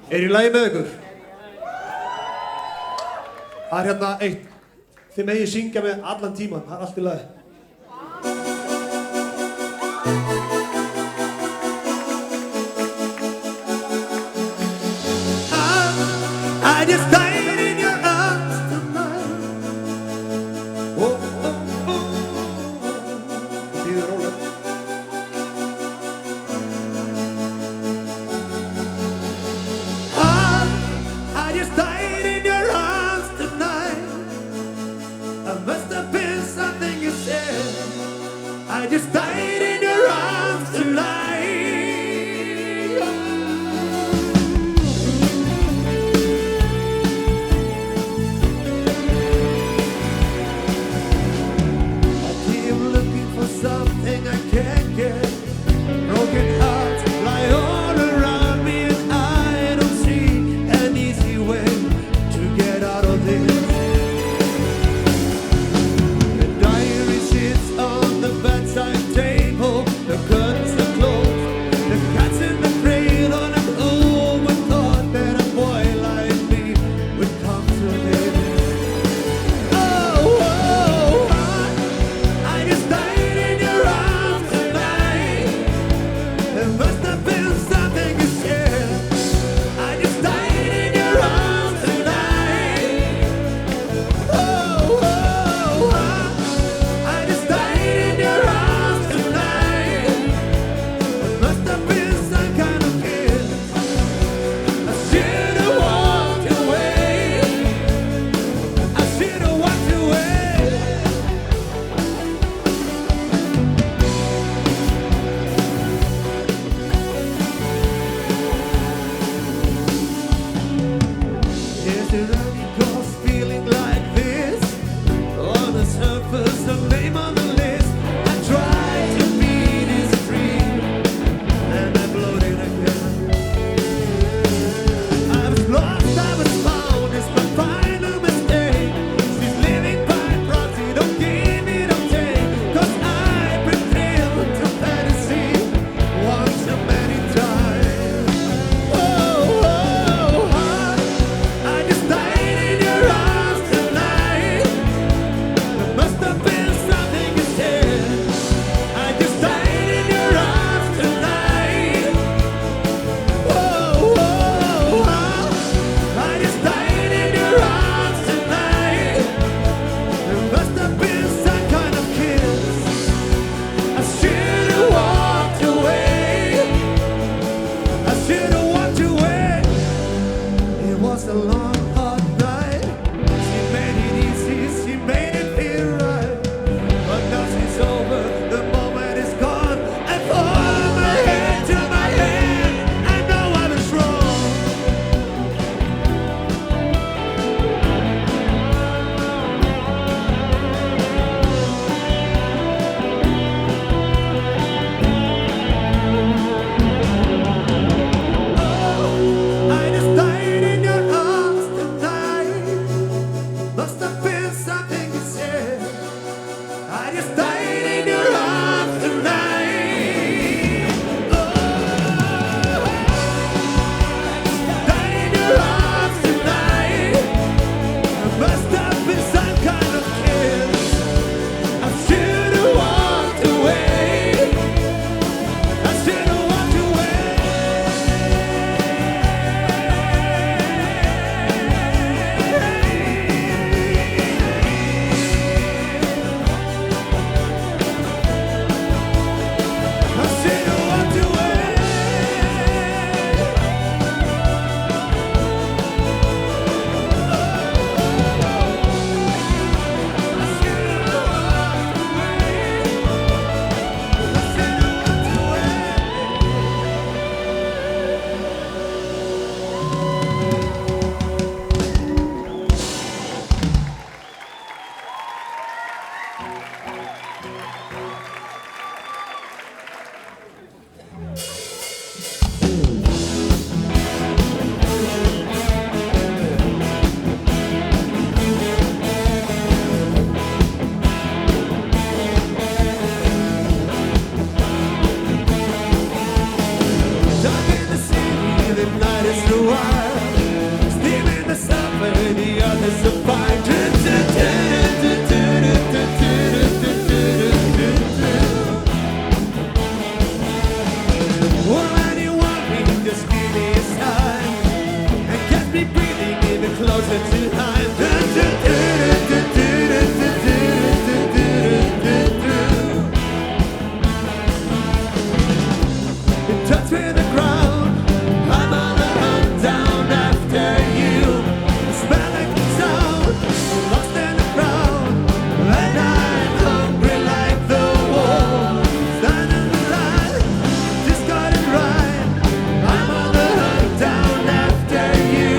Er í lagi með ykkur? Það er hérna eitt. Þið megið syngja með allan tíman, það er allt í lagi. I just died in your arms tonight. Oh, oh, oh. Þið er rólega. I just died in your arms tonight. I must have been something you said. I just died in your arms tonight. I keep looking for something I can't get. Broken hearts lie all around me, and I don't see an easy way to get out of this. The diary sits on the bedside table. The curtains are closed. The cat's in the cradle, and who would thought that a boy like me would come to this? Oh, oh, I just died in your arms tonight. There must have been something you said. I just died in your arms tonight. Oh, oh, I just died in your arms tonight. There must have been some kind of kiss. I should have walked away. I should have walked away. Is there any cause feeling like this? On the surface, a name on the list. I tried to beat his dream, and I blowed it again. I was lost, I was found, it's my final mistake. She's living by proxy, don't give me, don't take. 'Cause I've been thrilled to fantasy one too many times. Oh, I just died in your arms tonight. There must have been something you said. I just died in your arms tonight. Oh, I just died in your arms tonight. There must have been some kind of kiss. I should have walked away. I should have walked away. It was a long, hard night. She made it easy, she made it feel right. But now she's over, the moment is gone. I fall my head to my head. I know I was wrong. I just died in your arms closer tonight. You touch me the ground. I'm on a hunt down after you. I smell like the sound. I'm lost in the crowd. And I'm hungry like the wolf. Standing in the line. Just got it right. I'm on the hunt down after you.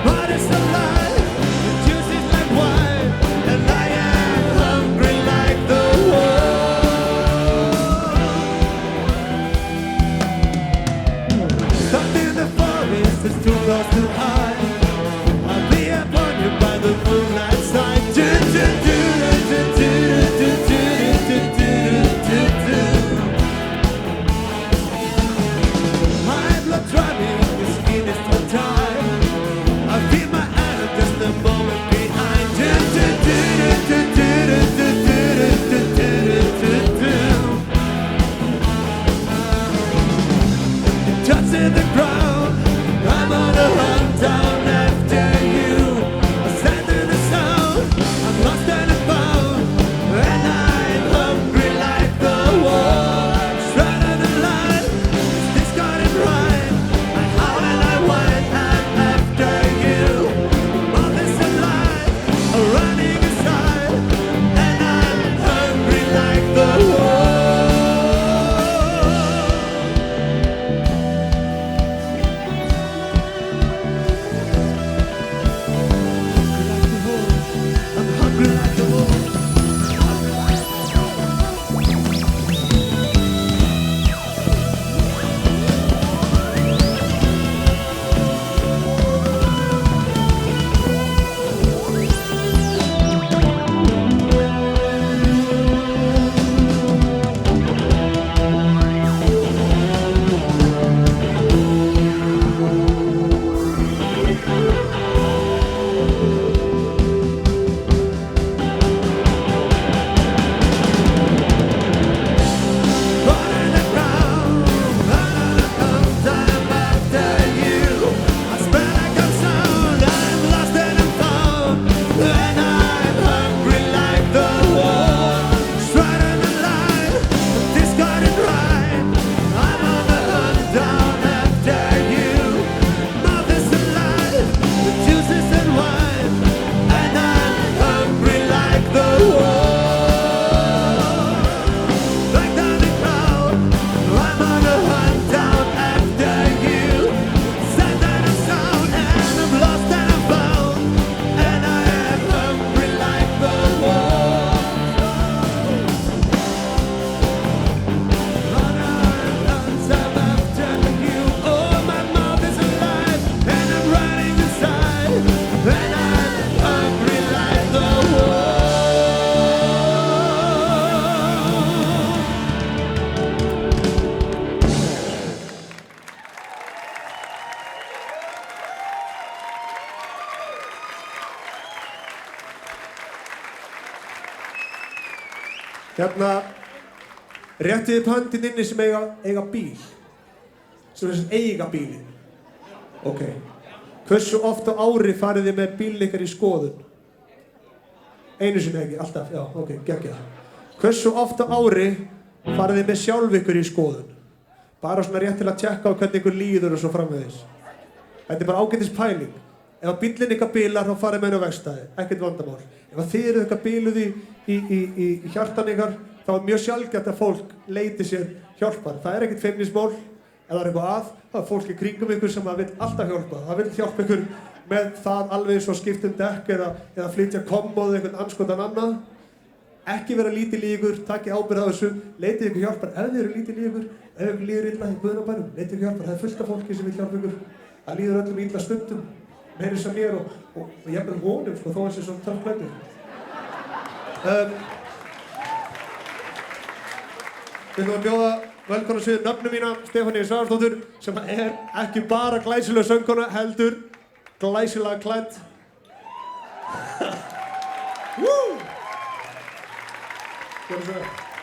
But it's a lie. The juice is like wine. And I am hungry like the wolf. Stuck in the forest, it's too close to hide. I'll be upon you by the moonlight side. High blood driving, the skin is too tight. I feel my hand just a moment behind. Touching the ground, I'm on a hunt down after you. I stand in the sound, I'm lost and found, and I'm hungry like the wolf. Straight the line, this got it right. I howl and I whine, I'm after you. Mouth is alive, I'm running aside, and I'm hungry like the wolf. I'm hungry like the wolf. Running the ground, I'm after you. I smell like a sound, I'm lost and I'm found, and I'm hungry like the wolf. Straight in the line, this got it right. I'm on the hunt down after you. Mouth is alive, the juice is in wine, and I'm hungry like the wolf. Like down the crowd, I'm on a hunt down after you. Sound and a sound, and I'm lost and I'm found, and I am hungry like the wolf. On a hunt, I'm after you. Oh, my mouth is alive, and I'm running inside, and I'm hungry like the wolf. Hérna, réttið upp höndin inni sem eiga bíl. Sem þess að eiga bílinn. Ok. Hversu oft á ári farið þið með bílinn ykkar í skoðun? Einu sinni ekki, alltaf, já, ok, geggjað. Hversu oft á ári farið þið með sjálf ykkur í skoðun? Bara svona rétt til að tjekka á hvernig ykkur líður og svo framvegis. Þetta er bara ágætis pæling. Ef að bíllinn ykkar bílar, þá farið með henni á vegstæði, ekkert vandamál. Ef að þið eru eitthvað bíluð í hjartan ykkar, þá er mjög sjaldgæft að fólk leiti sér hjálpar. Það er ekkert feimnismál, ef það er eitthvað að, þá er fólk í kringum ykkur sem það vill alltaf hjálpa. Það vill hjálpa ykkur með það alveg eins og skiptum dekk eða flytja kommóð einhvern anskotan annað. Ekki vera lítil í ykkur, takið ábyrgð á þessu, leitið ykkur hjálpar. Ef þið eru lítil í ykkur, ef ykkur líður illa í Guðna bænum, leitið ykkur hjálpar. Það er fullt af fólki sem vill hjálpa ykkur. Það líður öllum illa stundum, meira sem mér og jafnvel honum, sko, þó hann sé svona töff klæddur. Við ætlum að bjóða velkomna sviðið nöfnu mína, Stefaníu Svavarsdóttur, sem er ekki bara glæsileg söngkona, heldur glæsilega klædd. Woo! Gjörðu svo vel.